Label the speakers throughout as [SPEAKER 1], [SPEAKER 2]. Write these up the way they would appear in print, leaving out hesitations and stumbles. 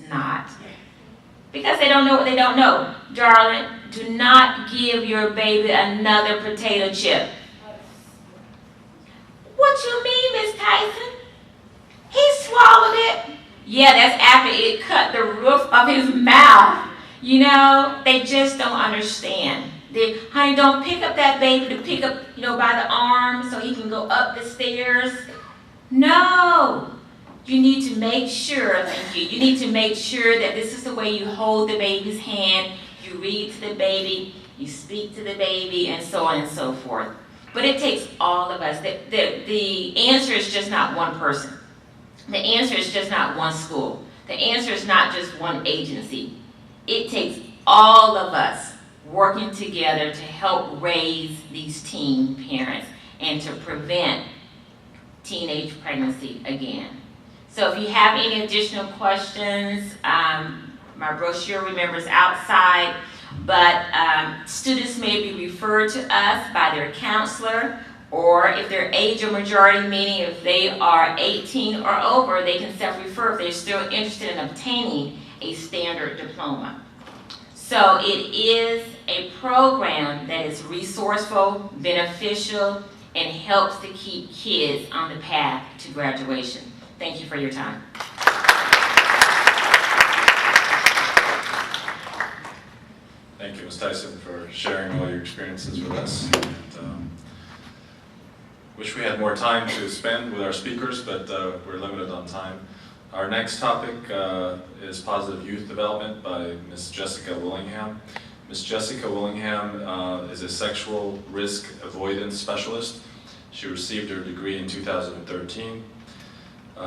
[SPEAKER 1] not. Because they don't know what they don't know. Darling, do not give your baby another potato chip. What you mean, Miss Tyson? He swallowed it. Yeah, that's after it cut the roof of his mouth. You know, they just don't understand. Honey, don't pick up that baby to pick up, by the arm so he can go up the stairs. No. You need to make sure, thank you. You need to make sure that this is the way you hold the baby's hand, you read to the baby, you speak to the baby, and so on and so forth. But it takes all of us. The answer is just not one person. The answer is just not one school. The answer is not just one agency. It takes all of us working together to help raise these teen parents and to prevent teenage pregnancy again. So if you have any additional questions, my brochure, remember, is outside, but students may be referred to us by their counselor, or if they're age or majority, meaning if they are 18 or over, they can self-refer if they're still interested in obtaining a standard diploma. So it is a program that is resourceful, beneficial, and helps to keep kids on the path to graduation. Thank you for your time.
[SPEAKER 2] Thank you, Ms. Tyson, for sharing all your experiences with us. And, wish we had more time to spend with our speakers, but we're limited on time. Our next topic is Positive Youth Development by Ms. Jessica Willingham. Ms. Jessica Willingham is a sexual risk avoidance specialist. She received her degree in 2013.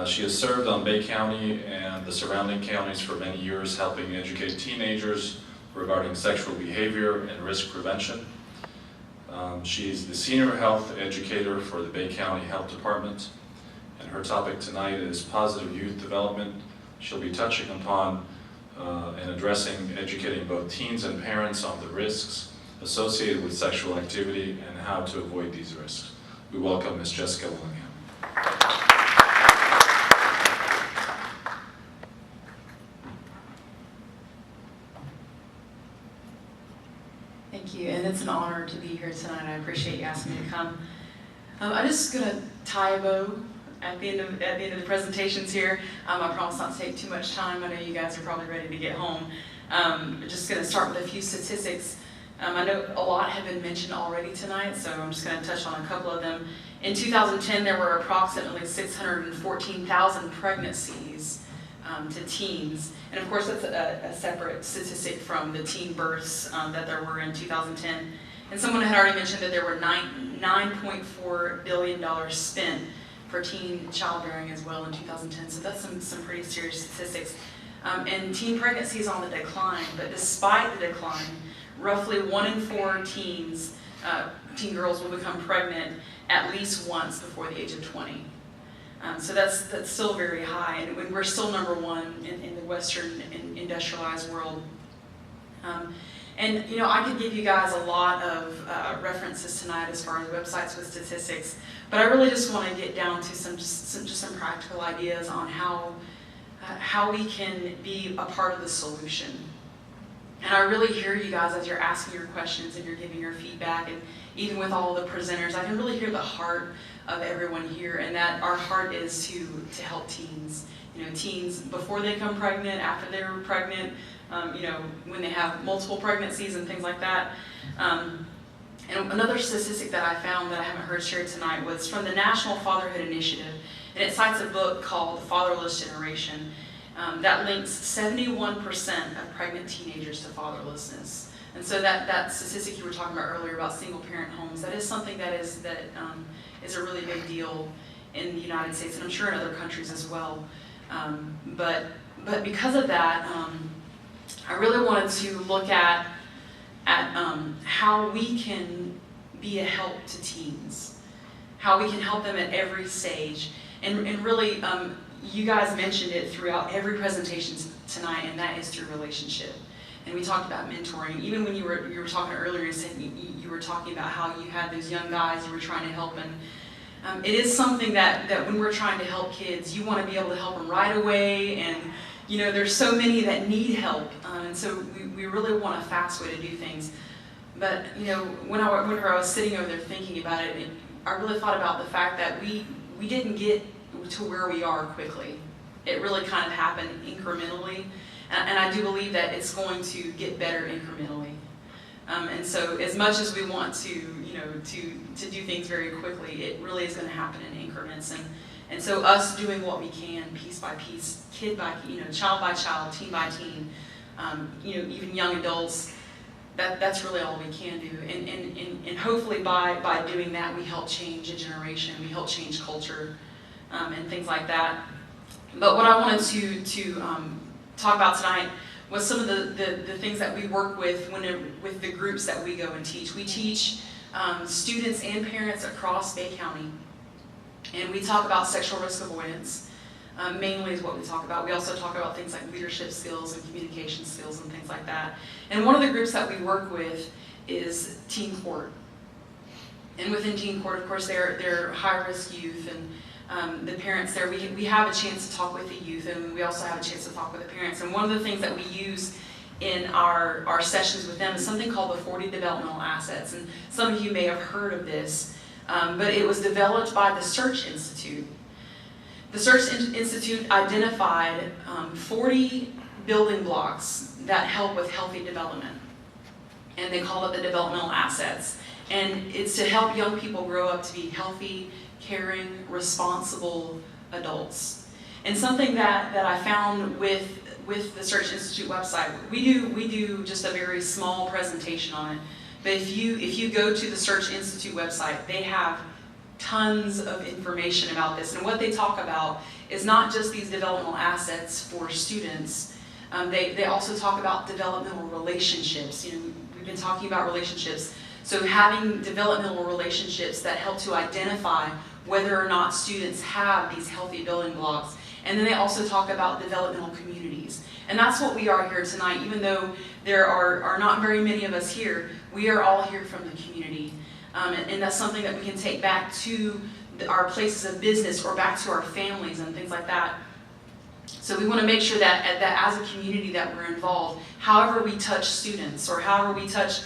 [SPEAKER 2] She has served on Bay County and the surrounding counties for many years, helping educate teenagers regarding sexual behavior and risk prevention. She's the senior health educator for the Bay County Health Department, and her topic tonight is Positive Youth Development. She'll be touching upon and addressing, educating both teens and parents on the risks associated with sexual activity and how to avoid these risks. We welcome Ms. Jessica Willingham.
[SPEAKER 3] Thank you, and it's an honor to be here tonight. I appreciate you asking me to come. I'm just going to tie a bow at the end of the presentations here. I promise not to take too much time. I know you guys are probably ready to get home. I'm just going to start with a few statistics. I know a lot have been mentioned already tonight, so I'm just going to touch on a couple of them. In 2010, there were approximately 614,000 pregnancies to teens. And of course, that's a separate statistic from the teen births that there were in 2010. And someone had already mentioned that there were $9.4 billion spent for teen childbearing as well in 2010. So that's some pretty serious statistics. And teen pregnancy is on the decline, but despite the decline, roughly 1 in 4 teen girls will become pregnant at least once before the age of 20. So that's still very high, and we're still number one in the Western industrialized world. And I could give you guys a lot of references tonight as far as websites with statistics, but I really just want to get down to some practical ideas on how we can be a part of the solution. And I really hear you guys as you're asking your questions and you're giving your feedback, and even with all the presenters, I can really hear the heart of everyone here, and that our heart is to help teens. Teens before they become pregnant, after they're pregnant, when they have multiple pregnancies and things like that. And another statistic that I found that I haven't heard shared tonight was from the National Fatherhood Initiative, and it cites a book called The Fatherless Generation that links 71% of pregnant teenagers to fatherlessness. And so that statistic you were talking about earlier about single-parent homes, that is something that is a really big deal in the United States, and I'm sure in other countries as well. But because of that, I really wanted to look at how we can be a help to teens, how we can help them at every stage, and really, you guys mentioned it throughout every presentation tonight, and that is through relationship. And we talked about mentoring. Even when you were talking earlier, you said you were talking about how you had those young guys you were trying to help, and it is something that when we're trying to help kids, you want to be able to help them right away, and there's so many that need help, and so we really want a fast way to do things. But whenever I was sitting over there thinking about it, I really thought about the fact that we didn't get to where we are quickly. It really kind of happened incrementally, and I do believe that it's going to get better incrementally. And so, as much as we want to do things very quickly, it really is going to happen in increments. And so, us doing what we can, piece by piece, kid by child by child, teen by teen, even young adults. That's really all we can do, and hopefully by doing that, we help change a generation, we help change culture, and things like that. But what I wanted to talk about tonight was some of the things that we work with with the groups that we go and teach. We teach students and parents across Bay County, and we talk about sexual risk avoidance. Mainly is what we talk about. We also talk about things like leadership skills and communication skills and things like that. And one of the groups that we work with is Teen Court. And within Teen Court, of course, they're high-risk youth, and the parents there, we have a chance to talk with the youth, and we also have a chance to talk with the parents. And one of the things that we use in our sessions with them is something called the 40 Developmental Assets. And some of you may have heard of this, but it was developed by the Search Institute. The Search Institute identified 40 building blocks that help with healthy development, and they call it the developmental assets. And it's to help young people grow up to be healthy, caring, responsible adults. And something that I found with the Search Institute website, we do just a very small presentation on it. But if you go to the Search Institute website, they have tons of information about this, and what they talk about is not just these developmental assets for students. They also talk about developmental relationships. We've been talking about relationships, so having developmental relationships that help to identify whether or not students have these healthy building blocks. And then they also talk about developmental communities, and that's what we are here tonight. Even though there are not very many of us here, we are all here from the community. And that's something that we can take back to our places of business or back to our families and things like that. So we want to make sure that as a community that we're involved, however we touch students or however we touch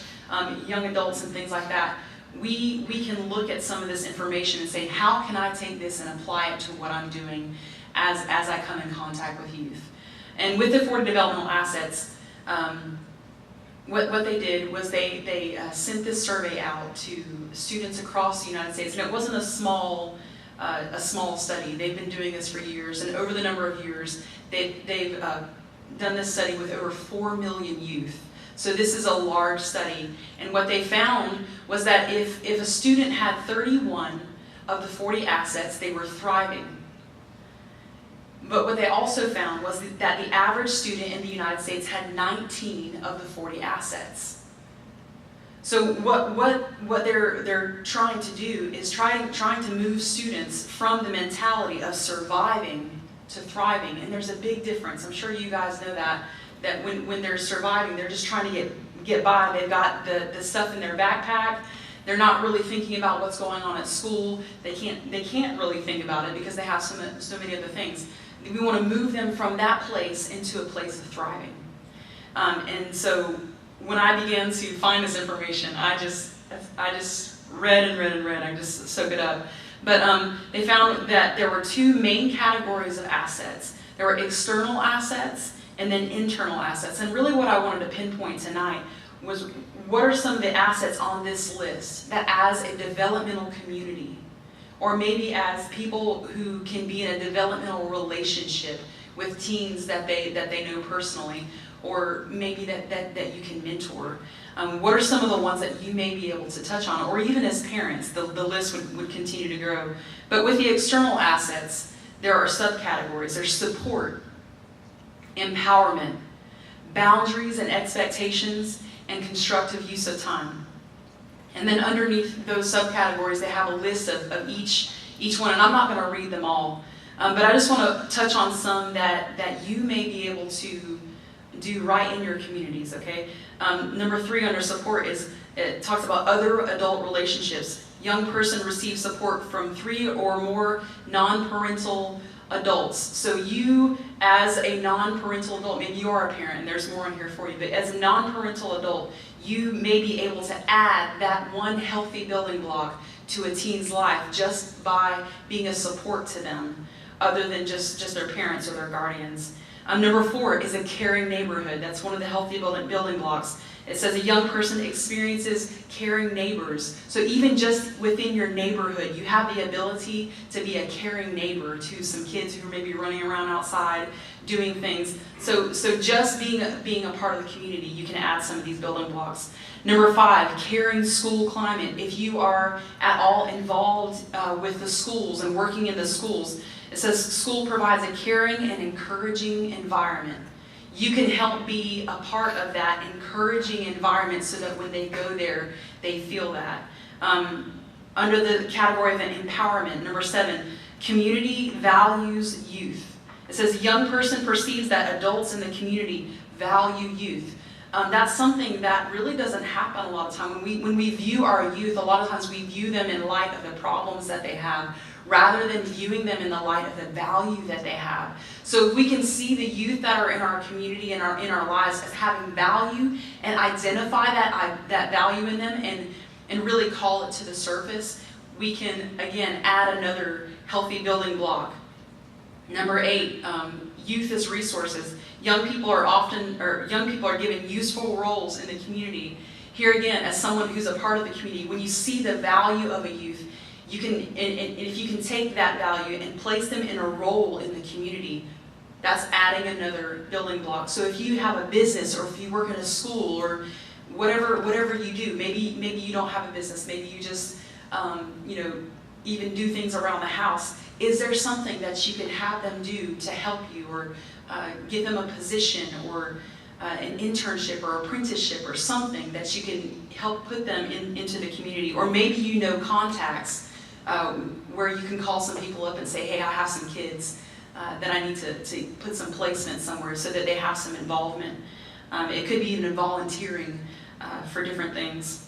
[SPEAKER 3] young adults and things like that, we can look at some of this information and say, how can I take this and apply it to what I'm doing as I come in contact with youth? And with the 40 developmental assets, what they did was they sent this survey out to students across the United States, and it wasn't a small study. They've been doing this for years, and over the number of years, they've done this study with over 4 million youth. So this is a large study, and what they found was that if a student had 31 of the 40 assets, they were thriving. But what they also found was that the average student in the United States had 19 of the 40 assets. So what they're trying to do is trying to move students from the mentality of surviving to thriving, and there's a big difference. I'm sure you guys know that when they're surviving, they're just trying to get by. They've got the stuff in their backpack. They're not really thinking about what's going on at school. They can't really think about it because they have so many other things. We want to move them from that place into a place of thriving. And so when I began to find this information, I just read and read and read. I just soak it up. But they found that there were two main categories of assets. There were external assets and then internal assets. And really what I wanted to pinpoint tonight was what are some of the assets on this list that as a developmental community, or maybe as people who can be in a developmental relationship with teens that they know personally, or maybe that you can mentor. What are some of the ones that you may be able to touch on, or even as parents, the list would continue to grow. But with the external assets, there are subcategories. There's support, empowerment, boundaries and expectations, and constructive use of time. And then underneath those subcategories, they have a list of each one, and I'm not going to read them all. But I just want to touch on some that you may be able to do right in your communities, okay? Number 3 under support it talks about other adult relationships. Young person receives support from 3 or more non-parental adults. So you, as a non-parental adult, maybe you are a parent and there's more in here for you, but as a non-parental adult, you may be able to add that one healthy building block to a teen's life just by being a support to them, other than just their parents or their guardians. Number 4 is a caring neighborhood. That's one of the healthy building blocks. It says a young person experiences caring neighbors. So even just within your neighborhood, you have the ability to be a caring neighbor to some kids who are maybe running around outside doing things. So just being a part of the community, you can add some of these building blocks. Number 5, caring school climate. If you are at all involved with the schools and working in the schools, it says school provides a caring and encouraging environment. You can help be a part of that encouraging environment so that when they go there, they feel that. Under the category of empowerment, number 7, community values youth. It says a young person perceives that adults in the community value youth. That's something that really doesn't happen a lot of time. When we view our youth, a lot of times we view them in light of the problems that they have, rather than viewing them in the light of the value that they have. So if we can see the youth that are in our community and in our lives as having value and identify that value in them and really call it to the surface, we can, again, add another healthy building block. Number 8, youth as resources. Young people are given useful roles in the community. Here again, as someone who's a part of the community, when you see the value of a youth, you can, and if you can take that value and place them in a role in the community, that's adding another building block. So if you have a business, or if you work in a school, or whatever you do, maybe you don't have a business, maybe you just even do things around the house. Is there something that you can have them do to help you, or give them a position, or an internship or apprenticeship, or something that you can help put them into the community? Or maybe you know contacts where you can call some people up and say, hey, I have some kids that I need to put some placement somewhere so that they have some involvement. It could be even volunteering for different things.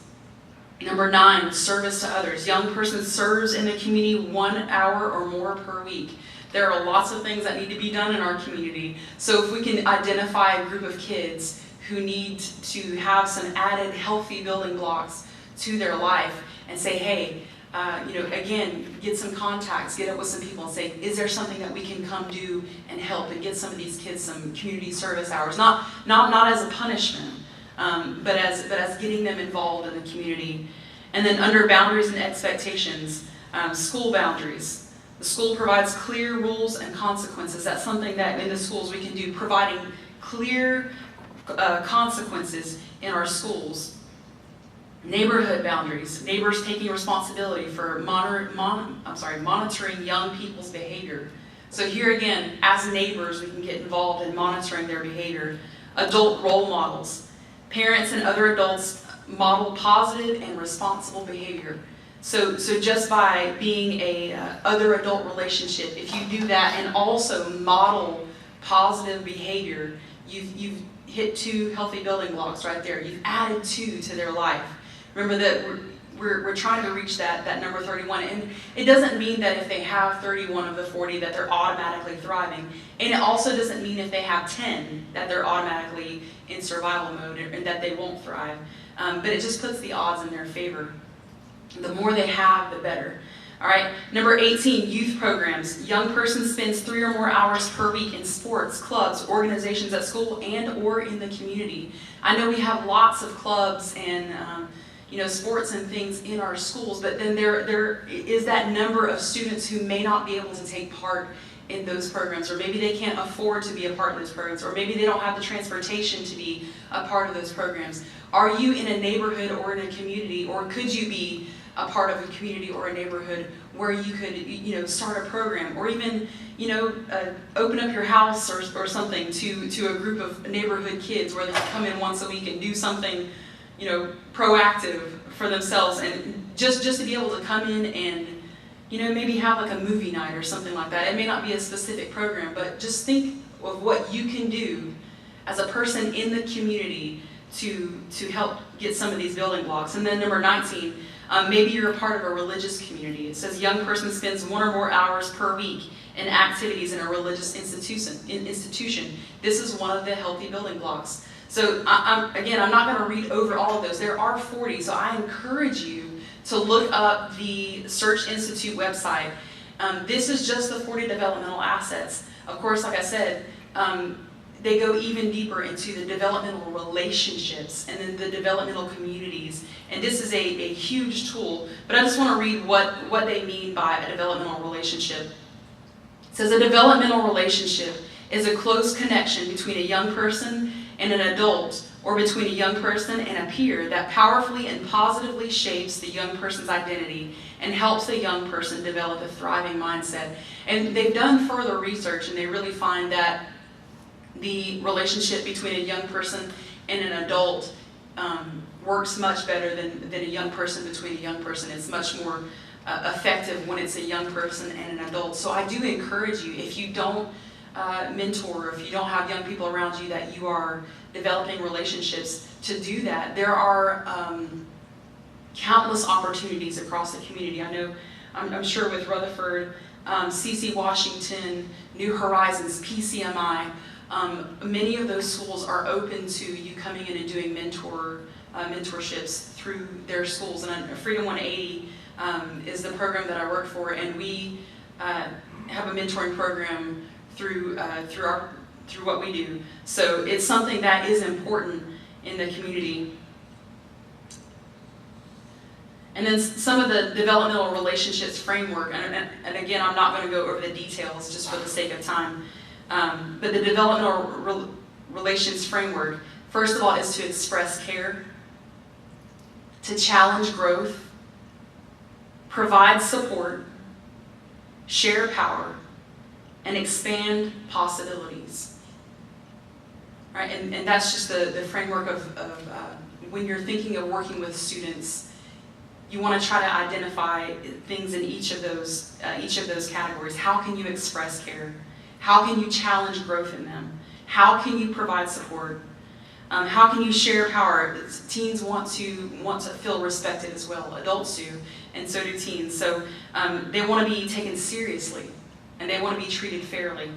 [SPEAKER 3] Number 9, service to others. Young person serves in the community 1 hour or more per week. There are lots of things that need to be done in our community. So if we can identify a group of kids who need to have some added healthy building blocks to their life and say, hey, again, get some contacts, get up with some people and say, is there something that we can come do and help and get some of these kids some community service hours? Not as a punishment, but as getting them involved in the community. And then under boundaries and expectations, school boundaries. The school provides clear rules and consequences. That's something that in the schools we can do, providing clear consequences in our schools. Neighborhood boundaries. Neighbors taking responsibility for monitoring young people's behavior. So here again, as neighbors, we can get involved in monitoring their behavior. Adult role models. Parents and other adults model positive and responsible behavior. So just by being a other adult relationship, if you do that and also model positive behavior, you've hit 2 healthy building blocks right there. You've added 2 to their life. Remember that we're trying to reach that number 31, and it doesn't mean that if they have 31 of the 40 that they're automatically thriving, and it also doesn't mean if they have 10 that they're automatically in survival mode and that they won't thrive. But it just puts the odds in their favor. The more they have, the better. All right, number 18, youth programs. Young person spends 3 or more hours per week in sports, clubs, organizations at school, and or in the community. I know we have lots of clubs and sports and things in our schools, but then there is that number of students who may not be able to take part in those programs, or maybe they can't afford to be a part of those programs, or maybe they don't have the transportation to be a part of those programs. Are you in a neighborhood or in a community, or could you be a part of a community or a neighborhood where you could start a program, or even open up your house or something to a group of neighborhood kids where they can come in once a week and do something proactive for themselves, and just to be able to come in and maybe have like a movie night or something like that. It may not be a specific program, but just think of what you can do as a person in the community to help get some of these building blocks. And then number 19, maybe you're a part of a religious community. It says young person spends 1 or more hours per week and activities in a religious institution. This is one of the healthy building blocks. So again, I'm not going to read over all of those. There are 40, so I encourage you to look up the Search Institute website. This is just the 40 developmental assets. Of course, like I said, they go even deeper into the developmental relationships and then the developmental communities. And this is a huge tool, but I just want to read what they mean by a developmental relationship. It says a developmental relationship is a close connection between a young person and an adult, or between a young person and a peer that powerfully and positively shapes the young person's identity and helps the young person develop a thriving mindset. And they've done further research, and they really find that the relationship between a young person and an adult works much better than a young person between a young person. It's much more effective when it's a young person and an adult. So I do encourage you, if you don't mentor, if you don't have young people around you that you are developing relationships, to do that. There are countless opportunities across the community. I know, I'm sure with Rutherford, CC Washington, New Horizons, PCMI, many of those schools are open to you coming in and doing mentorships through their schools. And Freedom 180 is the program that I work for, and we have a mentoring program through what we do. So it's something that is important in the community. And then some of the developmental relationships framework, and again, I'm not going to go over the details just for the sake of time, but the developmental relations framework, first of all, is to express care, to challenge growth, provide support, share power, and expand possibilities. Right? And that's just the framework of when you're thinking of working with students, you want to try to identify things in each of those categories. How can you express care? How can you challenge growth in them? How can you provide support? How can you share power? Teens want to feel respected as well. Adults do, and so do teens. So they want to be taken seriously, and they want to be treated fairly.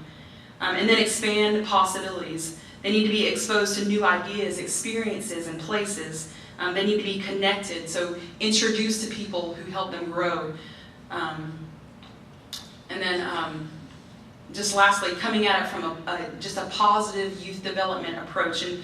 [SPEAKER 3] And then expand possibilities. They need to be exposed to new ideas, experiences, and places. They need to be connected, so introduced to people who help them grow. And then just lastly, coming at it from just a positive youth development approach. And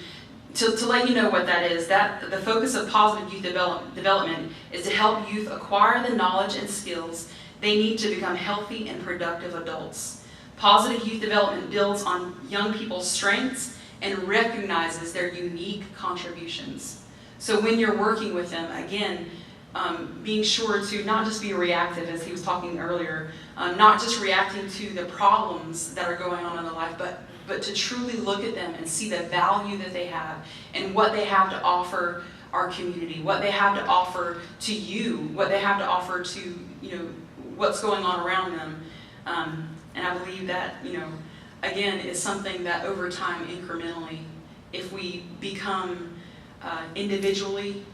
[SPEAKER 3] to let you know what that is, that the focus of positive youth development is to help youth acquire the knowledge and skills they need to become healthy and productive adults. Positive youth development builds on young people's strengths and recognizes their unique contributions. So when you're working with them, again, being sure to not just be reactive, as he was talking earlier, not just reacting to the problems that are going on in their life, but to truly look at them and see the value that they have and what they have to offer our community, what they have to offer to you, what they have to offer to, what's going on around them. And I believe that, again, is something that over time, incrementally, if we become individually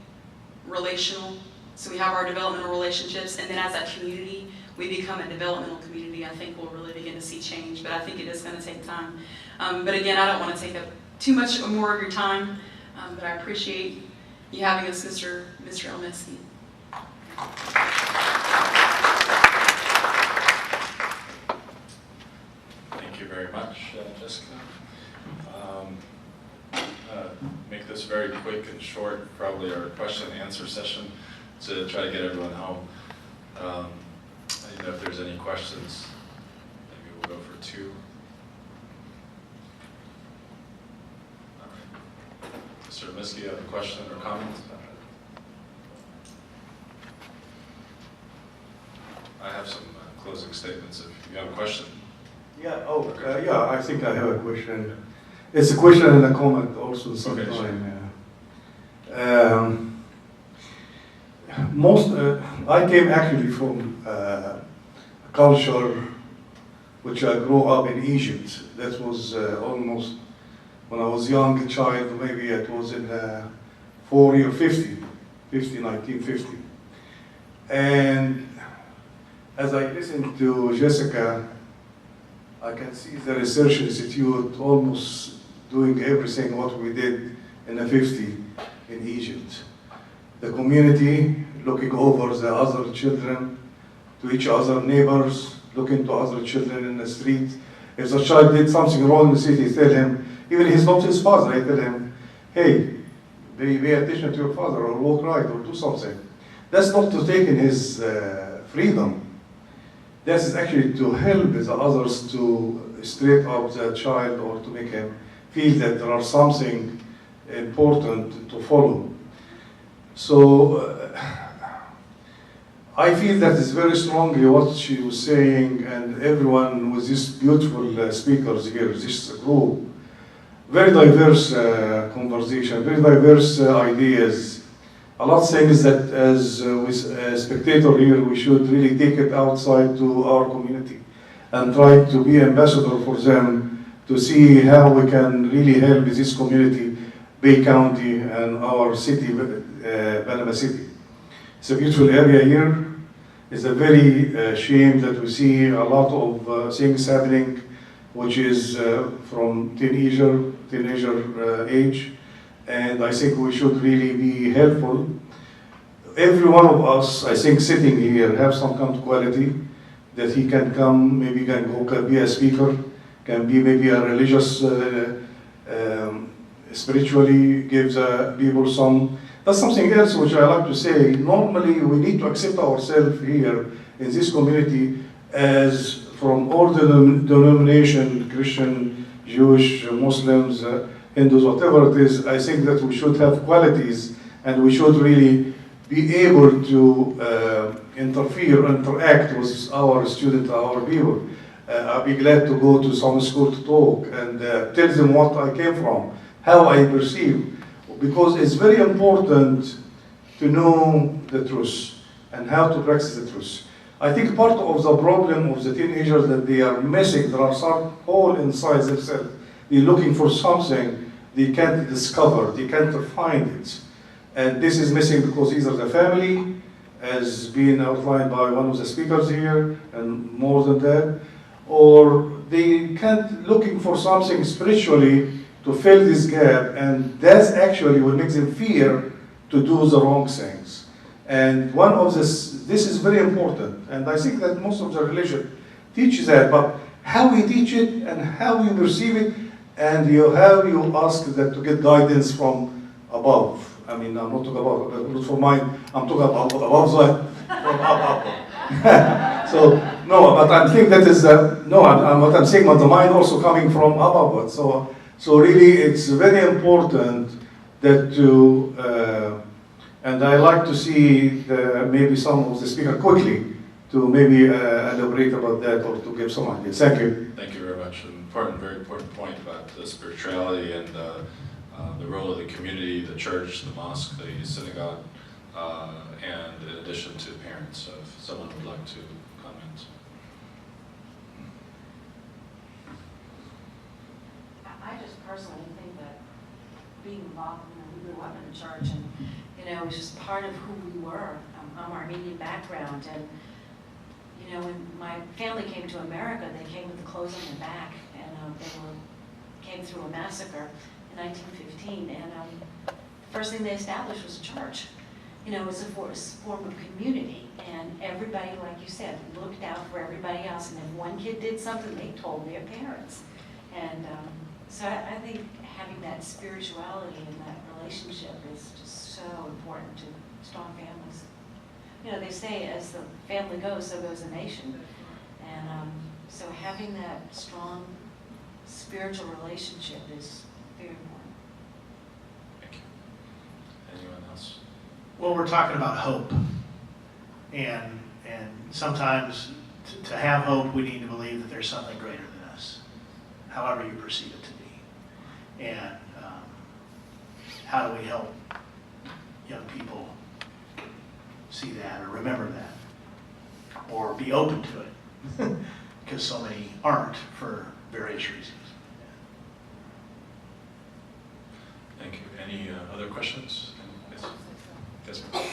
[SPEAKER 3] relational, so we have our developmental relationships, and then as a community, we become a developmental community, I think we'll really begin to see change, but I think it is going to take time. But again, I don't want to take up too much more of your time, but I appreciate you having us, Mr. Elmesky.
[SPEAKER 2] Thank you very much, Jessica. Make this very quick and short, probably our question and answer session to try to get everyone home. I don't know if there's any questions. Maybe we'll go for 2. All right. Mr. Elmesky, you have a question or comment? I have some closing statements if you have a question.
[SPEAKER 4] Yeah, yeah, I think I have a question. It's a question and a comment also at the same time. I came actually from a culture which I grew up in Egypt. That was almost when I was young child, maybe it was in 40 or 1950. And as I listened to Jessica, I can see the Research Institute almost doing everything what we did in the 50s in Egypt. The community looking over the other children, to each other, neighbors, looking to other children in the street. If the child did something wrong in the city, tell him, even if he's not his father, I tell him, hey, pay attention to your father, or walk right, or do something. That's not to take in his freedom. That is actually to help the others to straighten up the child, or to make him feel that there are something important to follow. So I feel that is very strongly what she was saying, and everyone with these beautiful speakers here, this group, very diverse conversation, very diverse ideas. A lot of things that as with a spectator here, we should really take it outside to our community and try to be ambassador for them to see how we can really help this community, Bay County and our city, Panama City. It's a beautiful area here. It's a very shame that we see a lot of things happening, which is from teenager age, and I think we should really be helpful. Every one of us, I think, sitting here have some kind of quality that he can come, maybe can go, can be a speaker, can be maybe a religious, spiritually gives people some. That's something else which I like to say. Normally, we need to accept ourselves here in this community as from all denomination, Christian, Jewish, Muslims, Hindus, whatever it is. I think that we should have qualities, and we should really be able to interfere, interact with our students, our people. I'll be glad to go to some school to talk and tell them what I came from, how I perceive. Because it's very important to know the truth and how to practice the truth. I think part of the problem of the teenagers that they are missing, there are some hole inside themselves. They're looking for something they can't discover, they can't find it. And this is missing because either the family, as being outlined by one of the speakers here, and more than that, or they can't looking for something spiritually to fill this gap, and that's actually what makes them fear to do the wrong things. And one of this is very important, and I think that most of the religion teaches that, but how we teach it and how we perceive it, and how you ask that to get guidance from above. I mean, I'm not talking about for mine, I'm talking about above that, from up. So, no, but I think that is, what I'm saying, but the mind also coming from above. So really, it's very important that and I like to see maybe some of the speaker quickly to maybe elaborate about that or to give some ideas. Thank you.
[SPEAKER 2] Thank you very much. An important, very important point about the spirituality and the role of the community, the church, the mosque, the synagogue, and in addition to parents. If someone would like to comment.
[SPEAKER 5] I just personally think that being involved, we grew up in the church, and it was just part of who we were. I'm Armenian background, and when my family came to America, they came with the clothes on their back, and came through a massacre in 1915, and the first thing they established was a church. It was a form of community, and everybody, like you said, looked out for everybody else, and if one kid did something, they told their parents. And so I think having that spirituality and that relationship is just so important to strong families. They say as the family goes, so goes the nation. And so having that strong spiritual relationship is very important.
[SPEAKER 2] Thank you. Anyone else?
[SPEAKER 6] Well, we're talking about hope. And sometimes to have hope, we need to believe that there's something greater than us, however you perceive it to be. And how do we help young people see that or remember that or be open to it? Because so many aren't for various reasons.
[SPEAKER 2] Thank you. Any other questions? Yes. Yes, ma'am.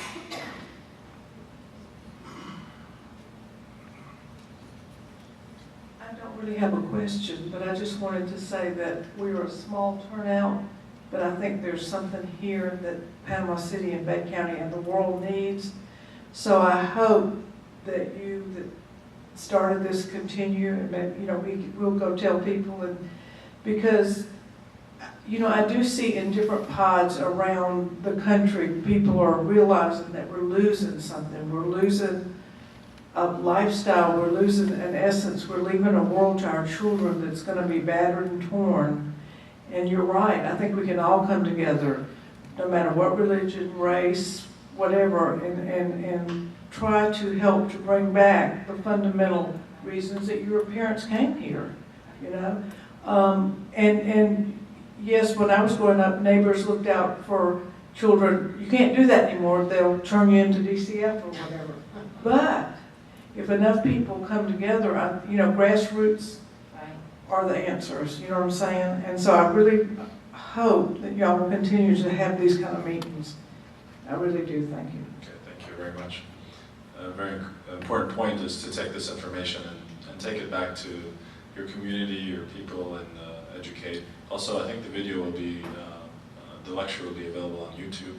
[SPEAKER 7] I don't really have a question, but I just wanted to say that we were a small turnout, but I think there's something here that Panama City and Bay County and the world needs. So I hope that you that started this continue, and that, you know, we'll go tell people, and because, you know, I do see in different pods around the country, people are realizing that we're losing something. We're losing a lifestyle, we're losing an essence, we're leaving a world to our children that's going to be battered and torn. And you're right, I think we can all come together, no matter what religion, race, whatever, and try to help to bring back the fundamental reasons that your parents came here, you know? And yes, when I was growing up, neighbors looked out for children. You can't do that anymore. They'll turn you into DCF or whatever. But if enough people come together, you know, grassroots are the answers, you know what I'm saying? And so I really hope that y'all will continue to have these kind of meetings. I really do, thank you.
[SPEAKER 2] Okay, thank you very much. A very important point is to take this information and take it back to your community, your people, and educate. Also, I think the video will be, the lecture will be available on YouTube,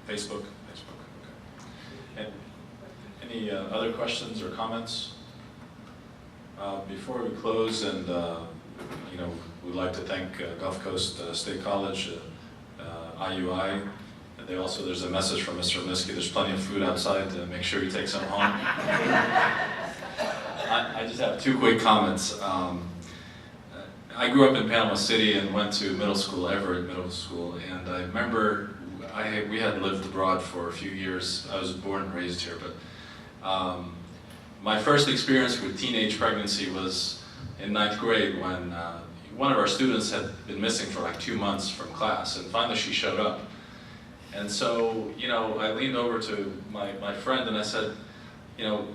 [SPEAKER 2] Facebook, okay. And any other questions or comments? Before we close, and you know, we'd like to thank Gulf Coast State College, IUI. And there's a message from Mr. Linsky. There's plenty of food outside. To make sure you take some home. I just have two quick comments. I grew up in Panama City and went to middle school, Everett Middle School, and I remember we had lived abroad for a few years. I was born and raised here, but my first experience with teenage pregnancy was in 9th grade when one of our students had been missing for like 2 months from class, and finally she showed up. And so, you know, I leaned over to my friend and I said, you know,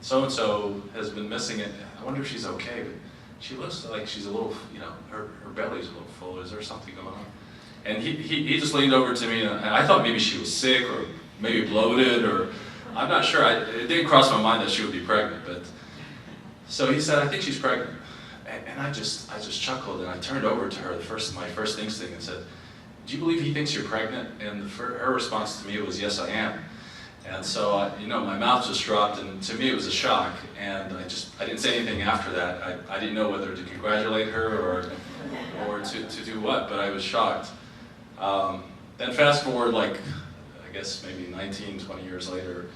[SPEAKER 2] so-and-so has been missing, and I wonder if she's okay, but she looks like she's a little, you know, her belly's a little full. Is there something going on? And he just leaned over to me, and I thought maybe she was sick or maybe bloated, or I'm not sure. It didn't cross my mind that she would be pregnant, but so he said, I think she's pregnant. And I just chuckled, and I turned over to her, my first instinct, and said, do you believe he thinks you're pregnant? And her response to me was, yes, I am. And so, you know, my mouth just dropped, and to me it was a shock, and I didn't say anything after that. I didn't know whether to congratulate her or to do what, but I was shocked. Then fast forward, like, I guess maybe 19, 20 years later,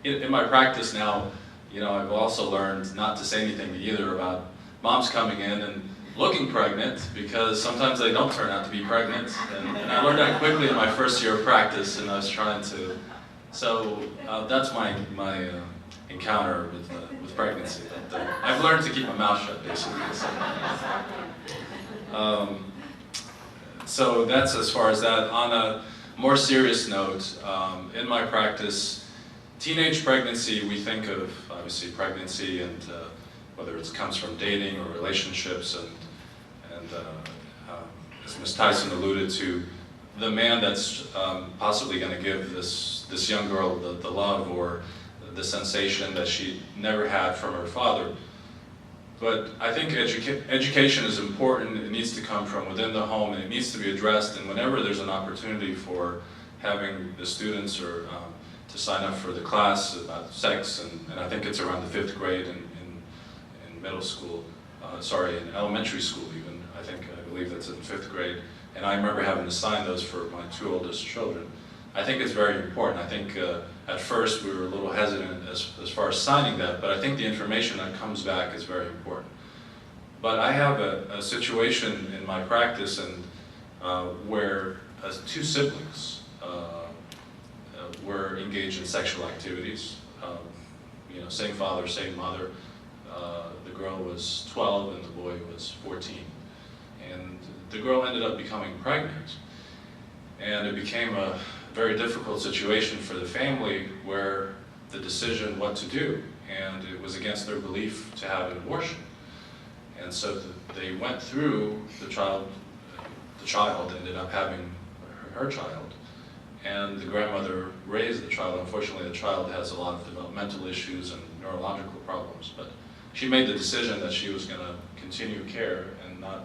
[SPEAKER 2] in my practice now, you know, I've also learned not to say anything either about moms coming in and looking pregnant, because sometimes they don't turn out to be pregnant. And I learned that quickly in my first year of practice, and I was trying to. So that's my encounter with pregnancy. But, I've learned to keep my mouth shut, basically. So that's as far as that. On a more serious note, in my practice, teenage pregnancy, we think of obviously pregnancy and whether it comes from dating or relationships, and as Ms. Tyson alluded to, the man that's possibly going to give this young girl the love or the sensation that she never had from her father. But I think education is important. It needs to come from within the home, and it needs to be addressed. And whenever there's an opportunity for having the students or to sign up for the class about sex, and I think it's around the 5th grade in middle school, in elementary school even. I believe that's in 5th grade. And I remember having to sign those for my 2 oldest children. I think it's very important. I think at first we were a little hesitant as far as signing that, but I think the information that comes back is very important. But I have a situation in my practice and where 2 siblings were engaged in sexual activities. You know, same father, same mother. The girl was 12 and the boy was 14. And the girl ended up becoming pregnant. And it became a very difficult situation for the family, where the decision what to do, and it was against their belief to have an abortion. And so they went through, the child ended up having her child, and the grandmother raised the child. Unfortunately, the child has a lot of developmental issues and neurological problems, but she made the decision that she was going to continue care and not